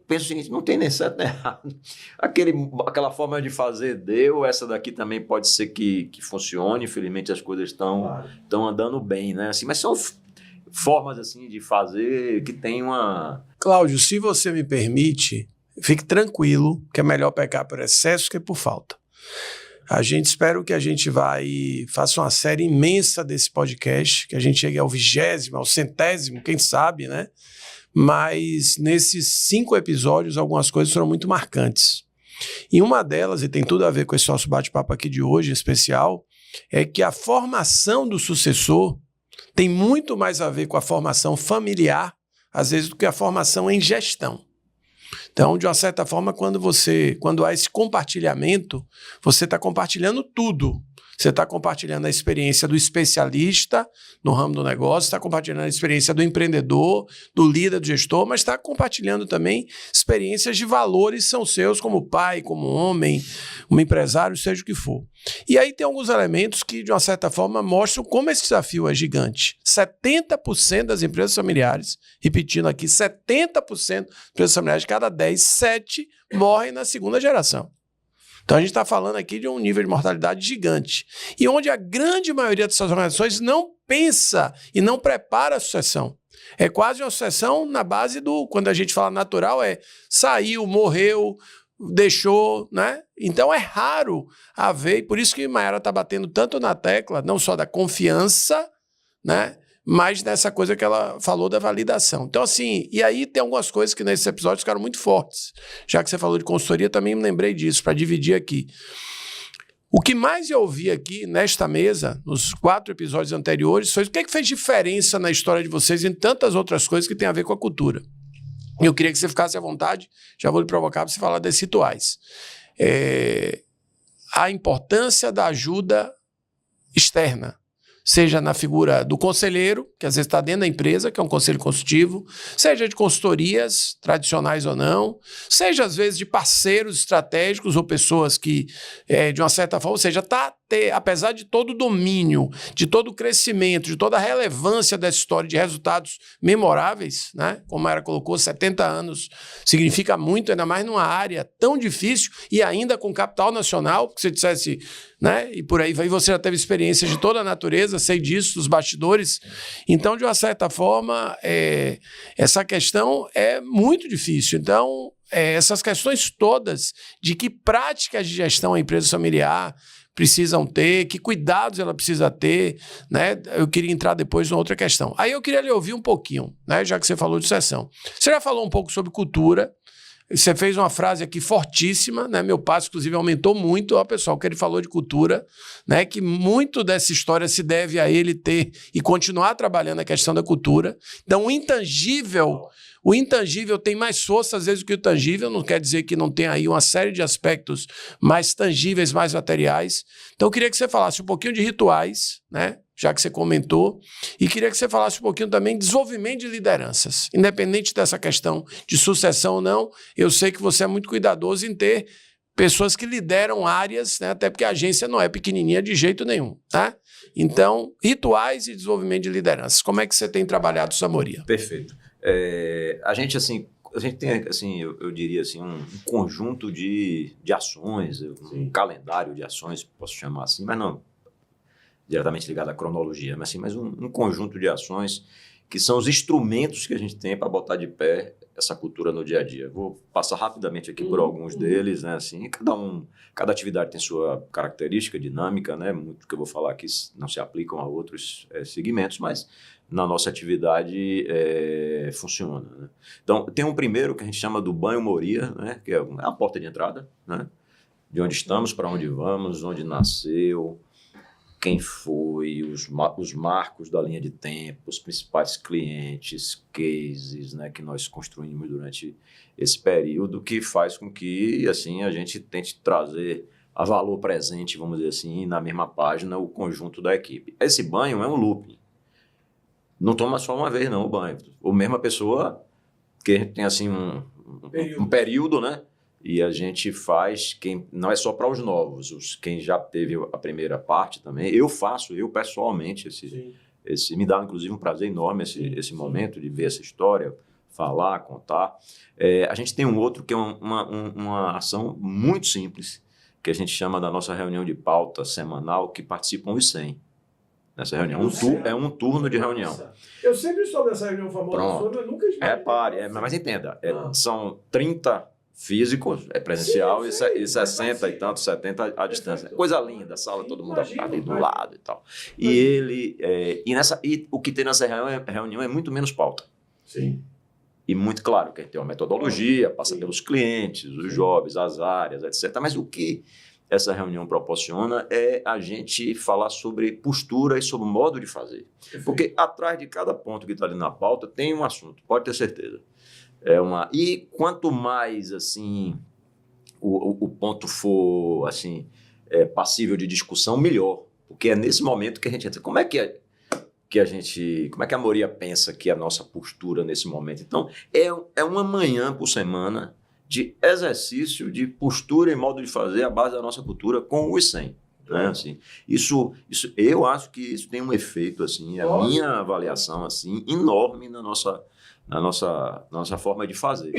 penso o seguinte, não tem nem certo nem errado. Aquela forma de fazer deu, essa daqui também pode ser que funcione, infelizmente as coisas estão andando bem, né? Assim, mas são formas assim de fazer que tem uma... Cláudio, se você me permite, fique tranquilo que é melhor pecar por excesso que por falta. Espero que a gente faça uma série imensa desse podcast, que a gente chegue ao 20º, ao 100º, quem sabe, né? Mas nesses 5 episódios, algumas coisas foram muito marcantes. E uma delas, e tem tudo a ver com esse nosso bate-papo aqui de hoje, especial, é que a formação do sucessor tem muito mais a ver com a formação familiar, às vezes, do que a formação em gestão. Então, de uma certa forma, quando há esse compartilhamento, você está compartilhando tudo. Você está compartilhando a experiência do especialista no ramo do negócio, está compartilhando a experiência do empreendedor, do líder, do gestor, mas está compartilhando também experiências de valores que são seus como pai, como homem, um empresário, seja o que for. E aí tem alguns elementos que, de uma certa forma, mostram como esse desafio é gigante. 70% das empresas familiares, repetindo aqui, 70% das empresas familiares, de cada 10, 7 morrem na segunda geração. Então a gente está falando aqui de um nível de mortalidade gigante. E onde a grande maioria dessas organizações não pensa e não prepara a sucessão. É quase uma sucessão na base quando a gente fala natural, saiu, morreu, deixou, né? Então é raro haver, e por isso que Mayara está batendo tanto na tecla, não só da confiança, né? Mas nessa coisa que ela falou da validação. Então, assim, e aí tem algumas coisas que nesses episódios ficaram muito fortes. Já que você falou de consultoria, também me lembrei disso, para dividir aqui. O que mais eu ouvi aqui nesta mesa, nos 4 episódios anteriores, foi o que fez diferença na história de vocês em tantas outras coisas que tem a ver com a cultura. E eu queria que você ficasse à vontade, já vou lhe provocar para você falar desses rituais. A importância da ajuda externa, seja na figura do conselheiro, que às vezes está dentro da empresa, que é um conselho consultivo, seja de consultorias, tradicionais ou não, seja às vezes de parceiros estratégicos ou pessoas que, de uma certa forma, ou seja, apesar de todo o domínio, de todo o crescimento, de toda a relevância dessa história de resultados memoráveis, né? Como ela colocou, 70 anos significa muito, ainda mais numa área tão difícil e ainda com capital nacional, porque você dissesse, né? E por aí você já teve experiências de toda a natureza, sei disso, dos bastidores. Então, de uma certa forma, essa questão é muito difícil. Então, essas questões todas de que práticas de gestão a empresa familiar precisam ter, que cuidados ela precisa ter, né? Eu queria entrar depois numa outra questão. Aí eu queria lhe ouvir um pouquinho, né? Já que você falou de sucessão. Você já falou um pouco sobre cultura. Você fez uma frase aqui fortíssima, né? Meu passo, inclusive, aumentou muito, pessoal, que ele falou de cultura, né? Que muito dessa história se deve a ele ter e continuar trabalhando a questão da cultura. Então, o intangível tem mais força, às vezes, do que o tangível, não quer dizer que não tem aí uma série de aspectos mais tangíveis, mais materiais. Então, eu queria que você falasse um pouquinho de rituais, né? Já que você comentou, e queria que você falasse um pouquinho também de desenvolvimento de lideranças. Independente dessa questão de sucessão ou não, eu sei que você é muito cuidadoso em ter pessoas que lideram áreas, né? Até porque a agência não é pequenininha de jeito nenhum, tá? Então, rituais e desenvolvimento de lideranças. Como é que você tem trabalhado, Samoria? Perfeito. A gente tem, assim, eu diria assim, um conjunto de ações, um calendário de ações, posso chamar assim, mas não diretamente ligado à cronologia, mas um conjunto de ações que são os instrumentos que a gente tem para botar de pé essa cultura no dia a dia. Vou passar rapidamente aqui por alguns deles, né? Assim, cada atividade tem sua característica, dinâmica, né? Muito que eu vou falar aqui não se aplicam a outros segmentos, mas na nossa atividade funciona, né? Então, tem um primeiro que a gente chama do banho-moria, né? Que é a porta de entrada, né? De onde estamos, para onde vamos, onde nasceu, quem foi, os marcos da linha de tempo, os principais clientes, cases, né, que nós construímos durante esse período, que faz com que assim, a gente tente trazer a valor presente, vamos dizer assim, na mesma página, o conjunto da equipe. Esse banho é um looping. Não toma só uma vez, não, o banho. Ou mesma pessoa, que tem assim um período, né? E a gente faz, não é só para os novos, quem já teve a primeira parte também. Eu pessoalmente, me dá inclusive um prazer enorme esse momento de ver essa história, falar, contar. A gente tem um outro que é uma ação muito simples, que a gente chama da nossa reunião de pauta semanal, que participam os 100 nessa reunião. É um turno de reunião. Eu sempre soube dessa reunião famosa, mas nunca mas entenda, são 30 físicos, presencial, e 60 e tanto, 70 à distância. Coisa linda, a sala, todo mundo ali do lado e tal. E o que tem nessa reunião é muito menos pauta. Sim. E muito claro que a gente tem uma metodologia, passa pelos clientes, os jobs, as áreas, etc. Mas o que essa reunião proporciona é a gente falar sobre postura e sobre modo de fazer. Porque atrás de cada ponto que está ali na pauta tem um assunto, pode ter certeza. E quanto mais assim o ponto for assim, passível de discussão, melhor. Porque é nesse momento que a gente entra. Como é que a Moria pensa que é a nossa postura nesse momento? Então, é uma manhã por semana de exercício de postura e modo de fazer à base da nossa cultura com os 100. Né? Assim, isso, eu acho que isso tem um efeito, assim, a minha avaliação, assim, enorme na nossa forma de fazer.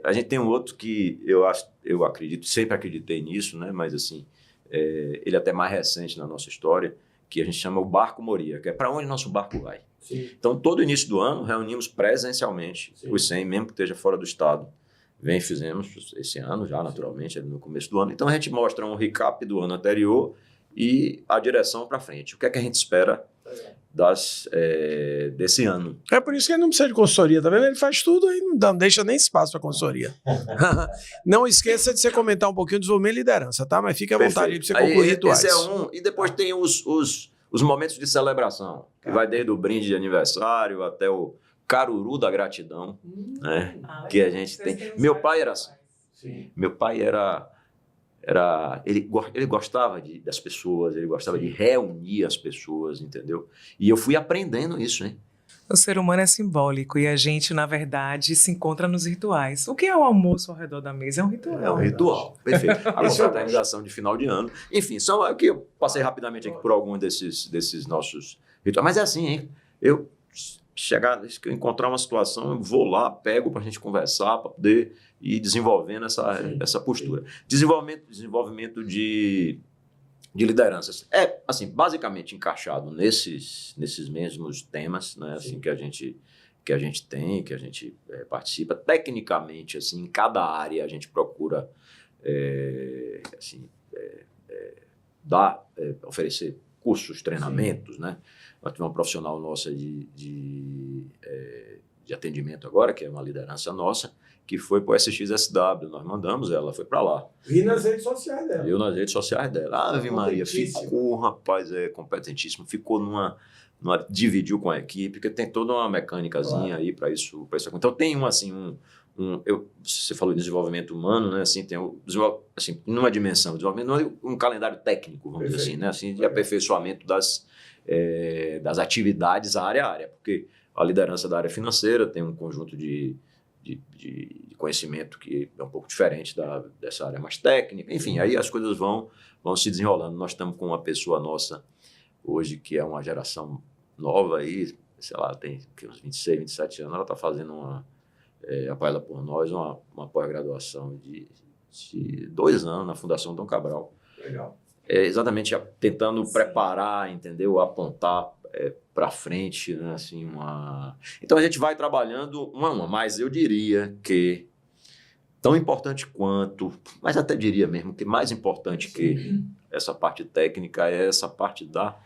A gente tem um outro que eu acredito, sempre acreditei nisso, né? Mas assim, ele é até mais recente na nossa história, que a gente chama o Barco Moria, que é para onde nosso barco vai. Sim. Então, todo início do ano, reunimos presencialmente os 100, mesmo que esteja fora do estado. Fizemos esse ano já, naturalmente, no começo do ano. Então, a gente mostra um recap do ano anterior e a direção para frente. O que é que a gente espera desse ano? É por isso que ele não precisa de consultoria, tá vendo? Ele faz tudo e não deixa nem espaço para consultoria. Não esqueça de você comentar um pouquinho do desenvolvimento e liderança, tá? Mas fique à vontade para você concluir rituais. Esse é um. E depois tem os momentos de celebração, que vai desde o brinde de aniversário até o caruru da gratidão, né? Que a gente tem. Meu pai era assim. Sim. Meu pai ele gostava das pessoas, ele gostava de reunir as pessoas, entendeu? E eu fui aprendendo isso, né? O ser humano é simbólico e a gente, na verdade, se encontra nos rituais. O que é o almoço ao redor da mesa? É um ritual. É um ritual, perfeito. A confraternização de final de ano. Enfim, são aqui eu passei rapidamente aqui por alguns desses nossos rituais. Mas é assim, hein? Eu encontrar uma situação, eu vou lá, pego para a gente conversar, para poder ir desenvolvendo essa postura. Desenvolvimento de lideranças. Assim, basicamente encaixado nesses mesmos temas, né, assim, que a gente tem, que a gente participa. Tecnicamente, assim, em cada área a gente procura oferecer cursos, treinamentos, né? Nós tivemos uma profissional nossa de atendimento agora, que é uma liderança nossa, que foi para o SXSW. Nós mandamos ela, foi para lá. Vi nas redes sociais dela. Viu nas redes sociais dela. Ave Maria, ficou, rapaz, competentíssimo. Ficou dividiu com a equipe, porque tem toda uma mecânicazinha aí para isso. Então tem você falou de desenvolvimento humano, né? Assim, tem assim, numa dimensão, desenvolvimento, um calendário técnico, vamos dizer assim, né? Assim, de aperfeiçoamento das atividades área a área, porque a liderança da área financeira tem um conjunto de conhecimento que é um pouco diferente dessa área mais técnica. Enfim, aí as coisas vão se desenrolando. Nós estamos com uma pessoa nossa hoje que é uma geração nova aí, sei lá, tem uns 26, 27 anos, ela está fazendo apoiada por nós, uma pós-graduação de 2 anos na Fundação Dom Cabral. Legal. Exatamente tentando preparar, entendeu? Apontar para frente, né? Assim, Então a gente vai trabalhando uma a uma, mas eu diria que tão importante quanto, mas até diria mesmo que mais importante que essa parte técnica é essa parte da